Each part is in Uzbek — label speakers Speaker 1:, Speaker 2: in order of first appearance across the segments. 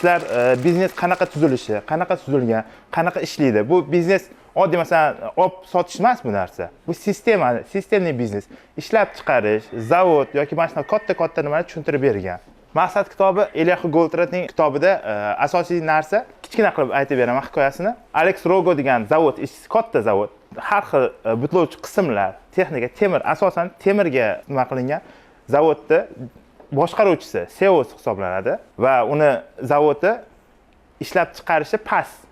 Speaker 1: sizlar biznes qanaqa tuzilishi, qanaqa tuzilgan, qanaqa ishlaydi. Bu biznes oddiy masalan olib sotish emas bu narsa. Bu sistemli biznes. Ishlab chiqarish, zavod yoki mana shunaqa katta nimalarni tushuntirib bergan. Maqsad kitobi Eliyahu Goldrattning kitobida asosiy narsa kichkina qilib aytib beraman hikoyasini. Alex Rogo degan zavod, katta zavod, har xil butlovchi qismlar, texnika, temir, asosan temirga nima qilingan zavodda boshqaruvchisi, CEO hisoblanadi va uni zavodi ishlab chiqarishi past.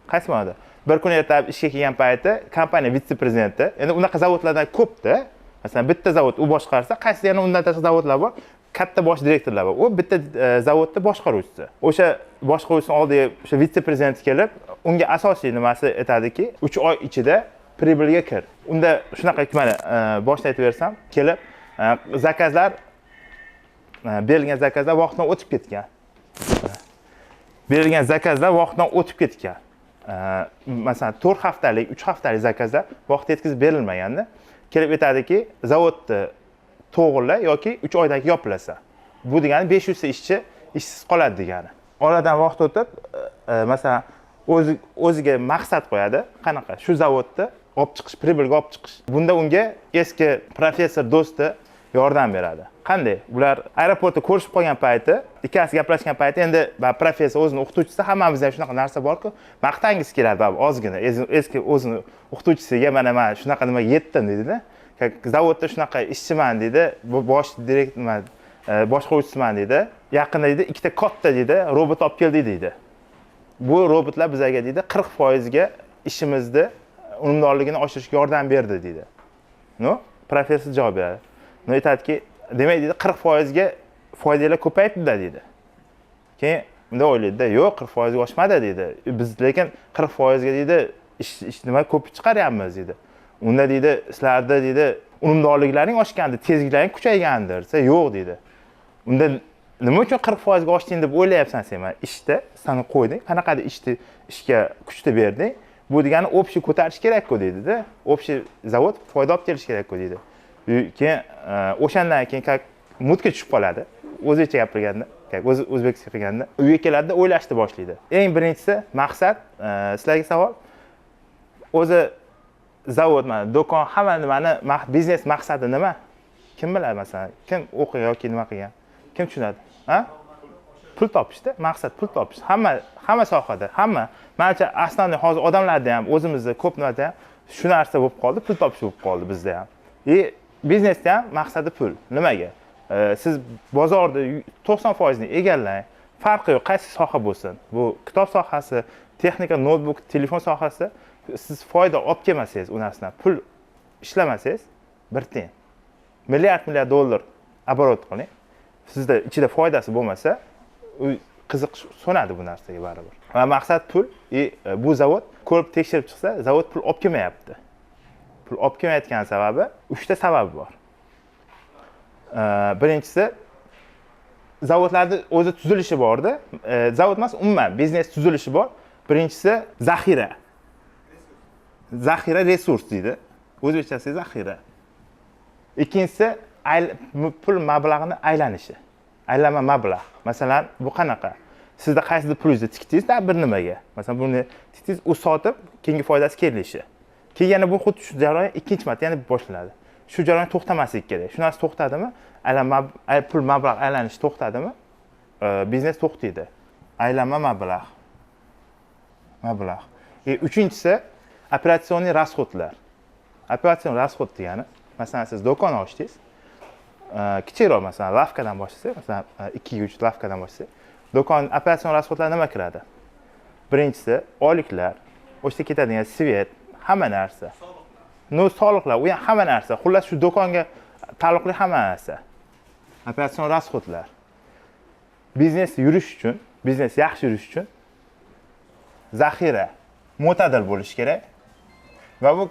Speaker 1: Qaysi ma'noda? Bir kun ertalab ishga kelgan payti kompaniya vitse-prezidenti, endi unaqa zavodlardan ko'pda, masalan bitta zavod u boshqarsa, qaysi yana undan tashqari zavodlar bor, katta bosh direktorlar bor. U bitta zavodda boshqaruvchisi. O'sha boshqaruvchining oldiga o'sha vitse-prezident kelib, unga asosiy nimasi aytadiki, 3 oy ichida pribelga kir. Unda shunaqa mana boshdan aytib bersam, kelib zakazlar berilgan zakazlar vaqtdan o'tib ketgan. Berilgan zakazlar vaqtdan o'tib ketgan. Masalan 4 haftalik, 3 haftalik zakazlar vaqt yetkazib berilmaganda kelib aytadiki, zavodni to'g'irla yoki 3 oydan keyin yopilasa. Bu degani 500 ta ishchi ishsiz qoladi degani. Oradan vaqt o'tib, masalan o'ziga maqsad qo'yadi, qanaqa? Shu zavodni olib chiqish, pribelga olib chiqish. Bunda unga eski professor do'sti yordam beradi. Qanday? Ular aeroportda ko'rishib qolgan payti, ikkasi gaplashgan payti, endi professor o'zining o'qituvchisi, hammamizda shunaqa narsa bor-ku, maqtangiz keladi, ozgina eski o'zining o'qituvchisiga mana shunaqa nima yetdim deydi-da. Zavodda shunaqa ishchiman deydi, bosh direktor boshqaruvchisiman deydi. Yaqinda deydi, ikkita katta deydi, robot olib keldi deydi. Bu robotlar bizga deydi 40% ga ishimizni unumdorligini oshirishga yordam berdi deydi. No, professor javob beradi. No, aytadiki, demak deydi 40% ga foydalar ko'payibdi-da deydi. Keyin bunda o'ylaydi-da, yo'q 40% ga oshmadi deydi. Biz lekin 40% ga deydi ish nima ko'p chiqaryapmiz deydi. Unda deydi sizlarda deydi unumdorliklaring oshgandi, tezliklaring kuchaygandir. Desa yo'q deydi. Unda nima uchun 40% ga oshding deb o'ylayapsan sen? Mana ishda seni qo'yding, qanaqadir ishga kuchni berding. Bu degani общий ko'tarish kerak-ku deydi-da. Общий zavod foyda olib kelish kerak-ku deydi. Keyin o'shandan keyin mutga tushib qoladi. O'zicha gapirganda, o'zbekcha qilganda, uyga keladi, o'ylashni boshlaydi. Eng birinchisi maqsad, sizlarga savol. O'zi zavod, mana do'kon, hamma nimani biznes maqsadi nima? Kim biladi masalan? Kim o'qigan yoki nima qilgan? Kim tushunadi? Ha? Pul topishda, maqsad pul topish. Hamma sohada, hamma. Menimcha asnoviy hozir odamlarda ham, o'zimizda ko'p narsa ham shu narsa bo'lib qoldi, pul topish bo'lib qoldi bizda ham. Biznesda ham maqsadi pul. Nimaga? Siz bozorda 90% ni egallang. Farqi yo'q, qaysi soha bo'lsin. Bu kitob sohasi, texnika, notebook, telefon sohasi, siz foyda olib kelmasangiz u narsadan, pul ishlamasangiz, bir tiyin. Milliard dollar оборот qiling. Sizda ichida foydasi bo'lmasa, qiziq so'nadi bu narsaga baribir. Va maqsad pul, bu zavod ko'rib tekshirib chiqsa, zavod pul olib kelmayapti. Pul olib kelmayotgan sababi 3 ta sabab bor. Birinchisi, zavodlarda o'zi tuzilishi borda, zavod emas, umuman biznes tuzilishi bor. Birinchisi zaxira. Zaxira resurs deydi. O'zbekchasi zaxira. Ikkinchisi pul mablag'ini aylanishi. Aylanma mablag'. Masalan, bu qanaqa? Sizda qaysidir pulingizni tikdingiz bir nimaga. Masalan, buni tikdingiz, u sotib, keyingi foydasi kelishi. Keyin yana bu xuddi shu jarayon ikkinchi marta yana boshlanadi. Shu jarayon to'xtamasligi kerak. Shu narsa to'xtadimi? Pul mablag' aylanishi to'xtadimi? Biznes to'xtaydi. Aylanma mablag'. Uchinchisi operatsion rasxodlar. Operatsion rasxod degani, masalan, siz do'kon ochdingiz. Kichikroq masalan, lavkadan boshlasak, masalan, 2-3 lavkadan boshlasak, do'kon operatsion rasxodlar nima kiradi? Birinchisi oyliklar, o'shda ketadigan svet, hamma narsa. Soliqlar, u ham hamma narsa. Xullas shu do'konga taalluqli hamma narsa. Operatsion rasxodlar. Biznes yurish uchun, biznes yaxshi yurish uchun zaxira mo'tadil bo'lish kerak va bu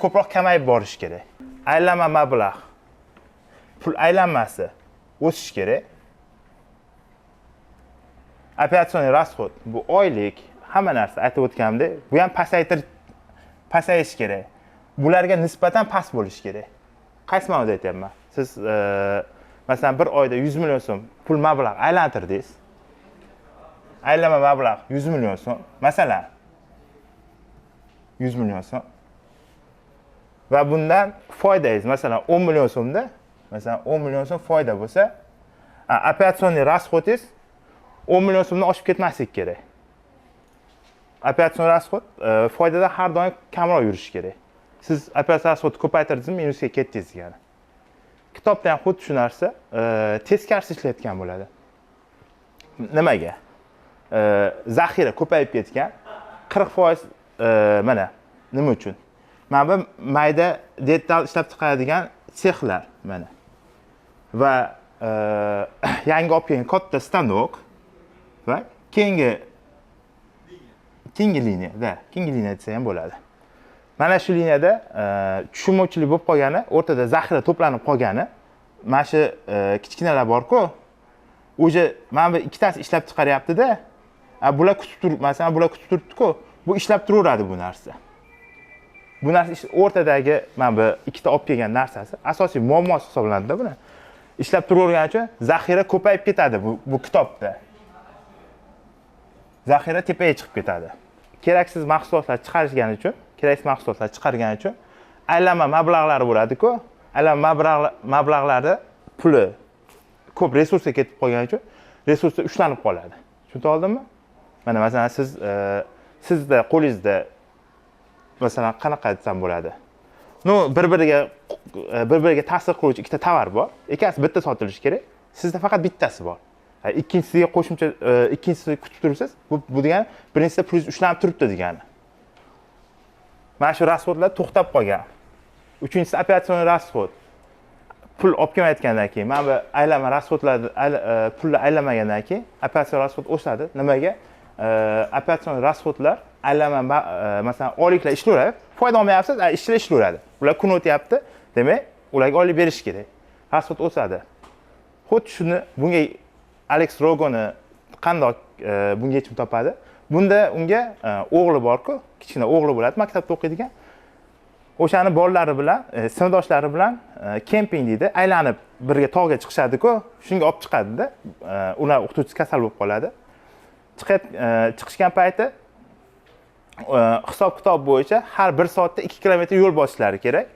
Speaker 1: ko'proq kamayib borish kerak. Aylanma mablag', pul aylanmasi o'sish kerak. Operatsion rasxod, bu oylik, hamma narsa aytib o'tganimdek, bu ham pasayish kerak. Bularga nisbatan past bo'lish kerak. Qaysi ma'noda aytyapman? Siz masalan bir oyda 100 million so'm pul mablag' aylantirdingiz. aylama mablag' 100 million so'm. Masalan, 100 million so'm. Va bundan foydangiz masalan 10 million so'mda, masalan 10 million so'm foyda bo'lsa, operatsionniy расходingiz 10 million so'mdan oshib ketmasligi kerak. Operatsion расход foydadan har doim kamroq yurishi kerak. Siz operatsion расходni ko'paytirdingizmi, minusga ketdingiz degani. Kitobda ham xuddi shu narsa teskarisi ishlayotgan bo'ladi. Nimaga? Zaxira ko'payib ketgan 40% mana nima uchun? Mana bu mayda detal ishlab chiqaradigan sexlar mana. Va yangi olib kelgan katta stanok va keyingi liniya desa ham bo'ladi. Mana shu liniyada tushunmovchilik bo'lib qolgani, o'rtada zaxira to'planib qolgani, mana shu kichkinalar bor-ku, o'sha mana bu ikkitasi ishlab chiqaryapti-da, bular kutib turib, masalan, bular kutib turibdi-ku, bu ishlab turaveradi bu narsa. Bu narsa o'rtadagi mana bu ikkita olib kelgan narsasi asosiy muammo hisoblanadi-da buni. Ishlab turavergani uchun zaxira ko'payib ketadi bu kitobda. Zaxira tepaga chiqib ketadi. Keraksiz mahsulotlar chiqargani uchun aylama mablag'lari bo'ladi-ku, aylama mablag'lari puli ko'p resursga ketib qolgani uchun resurslar ushlanib qoladi. Tushunib oldimmi? Mana masalan sizda qo'lingizda masalan qanaqa desam bo'ladi? Bir-biriga ta'sir qiluvchi ikkita tovar bor. Ikkasi bitta sotilishi kerak. Sizda faqat bittasi bor. Ikkinchisiga qo'shimcha ikkinchisini kutib turibsiz. Bu degani birinchisida pulingiz ushlanib turibdi degani. Mana shu расходlar to'xtab qolgan. Uchinchisi operatsion расход. Pul olib kelmayotgandan keyin, mana bu aylama расходlarni pulni aylamagandan keyin operatsion расход o'sadi. Nimaga? Operatsion расходlar aylama masalan oyliklar ishlayveradi. Foyda olmayapsiz, ishchilar ishlayveradi. Ular kun o'tyapti, demak, ularga oylik berish kerak. Расход o'sadi. Xuddi shuni bunga Alex Rogoni qandoq bunga yechim topadi? Bunda unga o'g'li bor-ku, kichkina o'g'li bo'ladi, maktabda o'qiydigan. O'shani bolalari bilan, sinfdoshlari bilan kemping deydi, aylanib birga tog'ga chiqishadi-ku, shunga olib chiqadi-da. Ular o'qituvchisi kasal bo'lib qoladi. Chiqishgan payti hisob-kitob bo'yicha har 1 soatda 2 kilometr yo'l bosishlari kerak.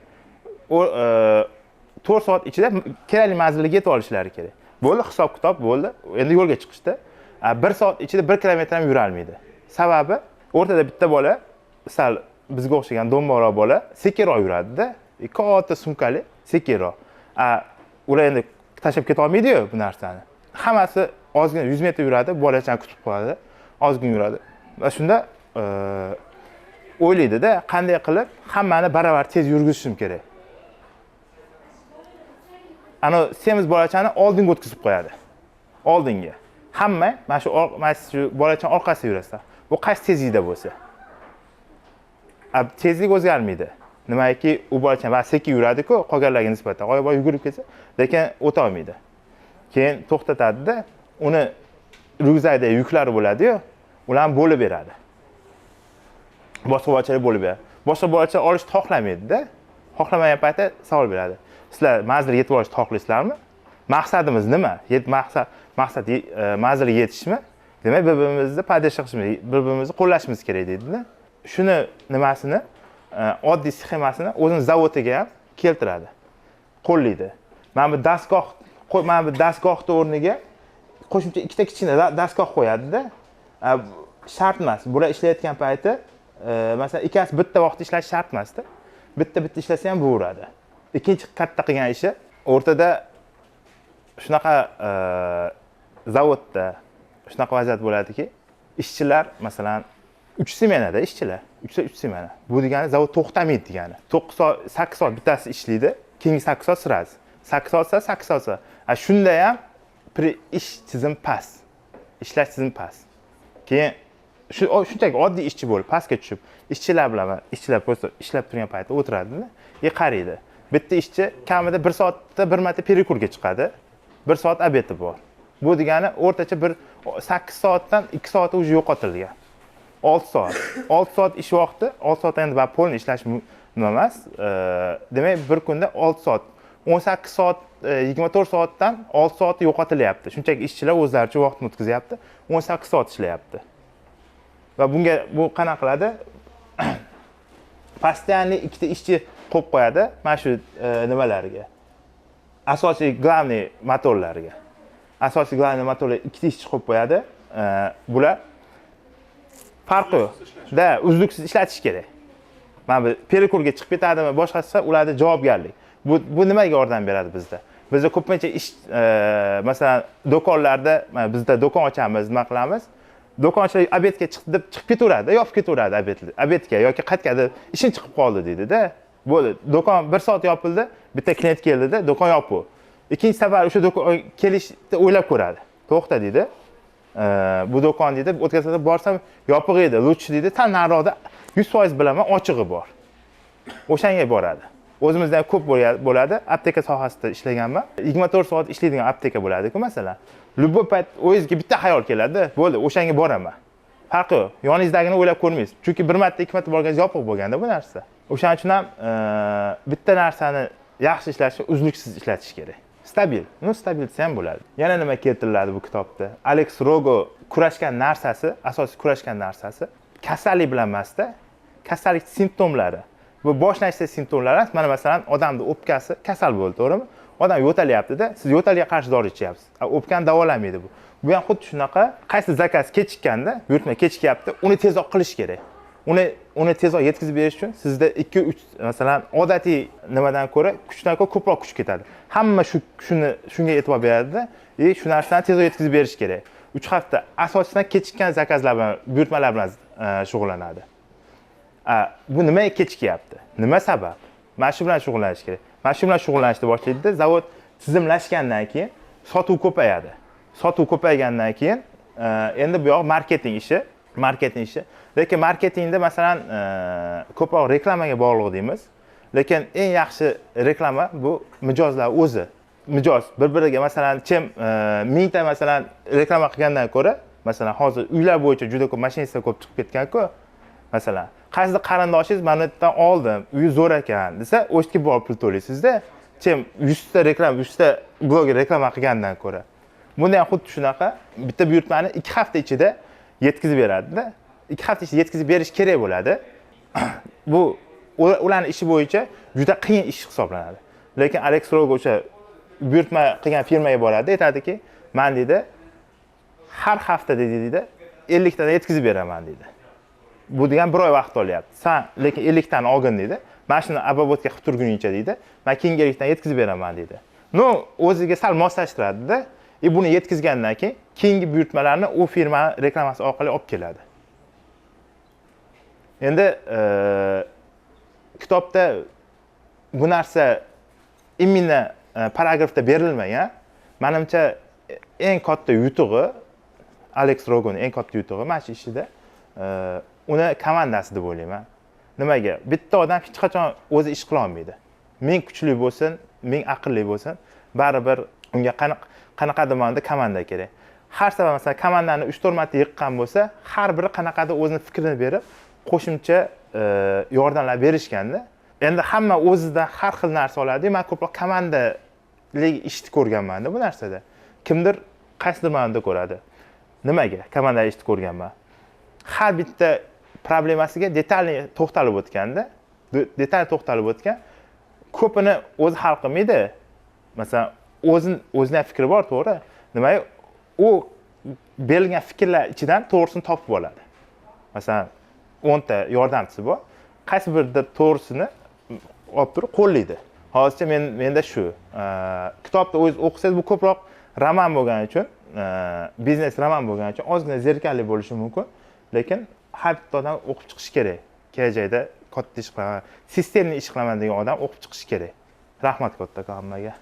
Speaker 1: 4 soat ichida kerakli manzilga yetib olishlari kerak. Bo'ldi, hisob-kitob bo'ldi. Endi yo'lga chiqishdi. 1 soat ichida 1 kilometr ham yura olmaydi. Sababi o'rtada bitta bola, sal bizga o'xshagan do'mboroq bola, sekinroq yuradi-da. Katta sumkali, sekinroq. Ular endi tashlab keta olmaydi-ku bu narsani. Hammasi ozgina 100 metr yuradi, bolachani kutib qo'yadi, ozgina yuradi. Va shunda o'ylaydi-da, qanday qilib hammani baravar tez yurgizishim kerak. Ana semiz bolachani oldinga o'tkazib qo'yadi. Oldinga. Hamma mana shu bolachani orqasiga yurasa. Bu qaysi tezlikda bo'lsa. Tezlik o'zgarmaydi. Nimaki, u bolachani va sekin yuradi-ku, qolganlarga nisbatan. Qo'yib yugurib ketsa, lekin o'ta olmaydi. Keyin to'xtatadi-da, uni ryukzakda yuklari bo'ladi-yu, ularni bo'lib beradi. Boshqa bolachalar bo'lib beradi. Boshqa bolachalar olishni xohlamaydi-da. Xohlamagan paytda savol beradi. Sizlar manzilga yetib olishni xohlaysizlarmi? Maqsadimiz nima? Maqsad manzilga yetishmi? Demak, bir-birimizni podдержка qilishimiz, bir-birimizni qo'llashimiz kerak deydi-da. Shuni nimasini, oddiy sxemasini o'zining zavodiga ham keltiradi. Qo'llaydi. Mana bu dastgohning o'rniga qo'shimcha ikkita kichkina dastgoh qo'yadi-da. Shart emas. Bular ishlayotgan payti, masalan, ikkasi bitta vaqtda ishlash shart emas-da. Bitta ishlasa ham bo'laveradi. Ikkinchi katta qilgan ishi o'rtada shunaqa zavodda shunaqa vaziyat bo'ladiki, ishchilar masalan 3 smenada ishchilar, 3 smena. Bu degani zavod to'xtamaydi degani. 8 soat bittasi ishlaydi, keyingi 8 soat sirasi. 8 soatsa 8 soatsa. Shunda ham ish tizim past. Ishlash tizim past. Keyin shunchaki oddiy ishchi bo'lib pastga tushib, ishchilar bilan просто ishlab turgan paytda o'tiradi-da, qaraydi. Bitta ishchi kamida 1 soatda bir marta perikurga chiqadi. 1 soat obedi bor. Bu degani o'rtacha 8 soatdan 2 soat уже yo'qotilgan. 6 soat. 6 soat ish vaqti, 6 soat endi polni ishlash nima emas. Demak, bir kunda 6 soat. 18 soat 24 soatdan 6 soati yo'qotilyapti. Shunchaki ishchilar o'zlaricha vaqtni o'tkazyapti. 18 soat ishlayapti. Va bunga bu qanaqa qiladi? Постоянный ikkita ishchi qo'yib qo'yadi mana shu nimalarga. Asosiy главный motorlarga. Asosiy главный motorlar ikkita ishchi qo'yib qo'yadi. Bular farqi yo'q. Da uzluksiz ishlatish kerak. Mana bu perikurga chiqib ketadimi, boshqasi ularda javobgarlik. Bu nimaga yordam beradi bizda? Bizda ko'pincha ish masalan do'konlarda bizda do'kon ochamiz, nima qilamiz? Do'konchilar obedga chiqdi deb chiqib ketaveradi, yopib ketaveradi obedga yoki qaytganda ishim chiqib qoldi deydi-da. Bo'ldi. Do'kon 1 soat yopildi, bitta klient keldi-da, do'kon yopiq. Ikkinchi safar o'sha do'kon kelishni o'ylab ko'radi. To'xta deydi. Bu do'kon deydi, o'tkazib borsam yopiq edi, lutchi deydi, tan nariroqda 100% bilaman, ochig'i bor. O'shanga boradi. O'zimizda ham ko'p bo'ladi. Apteka sohasida ishlaganman. 24 soat ishlaydigan apteka bo'ladi-ku, masalan. Любой payt o'zingizga bitta xayol keladi, bo'ldi, o'shanga boraman. Farqi yo'q. Yoningizdagini o'ylab ko'rmaysiz. Chunki bir marta, ikki marta borganingizda yopiq bo'lganda bu narsa. O'shaning uchun ham bitta narsani yaxshi ishlashni uzluksiz ishlatish kerak. Stabil. Stabil desa ham bo'ladi. Yana nima keltiriladi bu kitobda? Alex Rogo kurashgan narsasi, asosiy kurashgan narsasi kasallik bilan emasda, kasallik simptomlari. Bu boshlang'ich simptomlar emas. Mana masalan, odamning o'pkasi kasal bo'ldi, to'g'rimi? Odam yo'talyapti-da, siz yo'talga qarshi dori ichyapsiz. O'pkani davolamaydi bu. Bu ham xuddi shunaqa, qaysi zakaz kechikkanda, buyurtma kechikyapti, uni tezroq qilish kerak. Uni tezroq yetkazib berish uchun sizda 2-3 masalan odatiy nimadan ko'ra kuchdan ko'ra ko'proq kuch ketadi. Hamma shunga e'tibor beradi-da, shu narsani tezroq yetkazib berish kerak. 3 hafta asosiyan kechikkan zakazlar bilan, buyurtmalar bilan shug'ullanadi. Bu nimaga kechikyapti? Nima sabab? Mana shu bilan shug'ullanish kerak. Mana shu bilan shug'ullanishni boshlaydi-da, zavod tizimlashgandan keyin sotuv ko'payadi. Sotuv ko'paygandan keyin endi bu yoq marketing ishi. Lekin marketingda masalan ko'proq reklamaga bog'liq deymiz. Lekin eng yaxshi reklama bu mijozlar o'zi. Mijoz bir-biriga masalan 1000 ta masalan reklama qilgandan ko'ra, masalan hozir uylar bo'yicha juda ko'p mashinistlar ko'p chiqib ketgan-ku. Masalan, qaysidir qarindoshingiz mandan oldim, uyi zo'r ekan desa, o'shga borib pul to'laysiz-da. 100 ta reklama, 100 ta bloger reklama qilgandan ko'ra. Bunda ham xuddi shunaqa, bitta buyurtmani 2 hafta ichida yetkazib beradi-da. 2 hafta ichida yetkazib berish kerak bo'ladi. Bu ularning ishi bo'yicha juda qiyin ish hisoblanadi. Lekin Alex Rogo o'sha buyurtma qilgan firmaga boradi, aytadiki, "Men deydi, har hafta deydi 50 tadan yetkazib beraman" deydi. Bu degan bir oy vaqt olyapti. Sen lekin 50 tani olgin deydi. Mana shuni obobotga qilib turguningcha deydi. Men keyingilikdan yetkazib beraman deydi. O'ziga sal moslashtiradi-da. Buni yetkazgandan keyin keyingi buyurtmalarni u firma reklamasi orqali olib keladi. Endi kitobda bu narsa imminna paragrafda berilmagan. Menimcha eng katta yutug'i Alex Rogoning eng katta yutug'i mana shu ishida uni komandasi deb o'ylayman. Nimaga? Bitta odam hech qachon o'zi ish qila olmaydi. Ming kuchli bo'lsin, ming aqlli bo'lsin, baribir unga qanaqadir ma'noda komanda kerak. Har safar masalan komandani 3-4 marta yiqqan bo'lsa, har biri qanaqadir o'zining fikrini berib, qo'shimcha yordamlar berishganda, endi hamma o'zidan har xil narsa oladi. Men ko'proq komandalik ishni ko'rganman-da bu narsada. Kimdir qaysidir ma'noda ko'radi. Nimaga? Komandalik ishni ko'rganman. Har bitta problemasiga detalli to'xtalib o'tganda, ko'pini o'zi hal qilmaydi. Masalan, o'zining fikri bor, to'g'ri. Nimaga? U berilgan fikrlar ichidan to'g'risini topib oladi. Masalan, 10 ta yordamchisi bor. Qaysi birida to'g'risini olib turib qo'llaydi. Hozircha menda shu. Kitobda o'zingiz o'qisangiz bu ko'proq roman bo'lgani uchun, biznes roman bo'lgani uchun ozgina zerikarli bo'lishi mumkin. Lekin har bitta odam o'qib chiqish kerak. Kelajakda katta ish qilaman, sistemli ish qilaman degan odam o'qib chiqish kerak. Rahmat kattakon hammaga.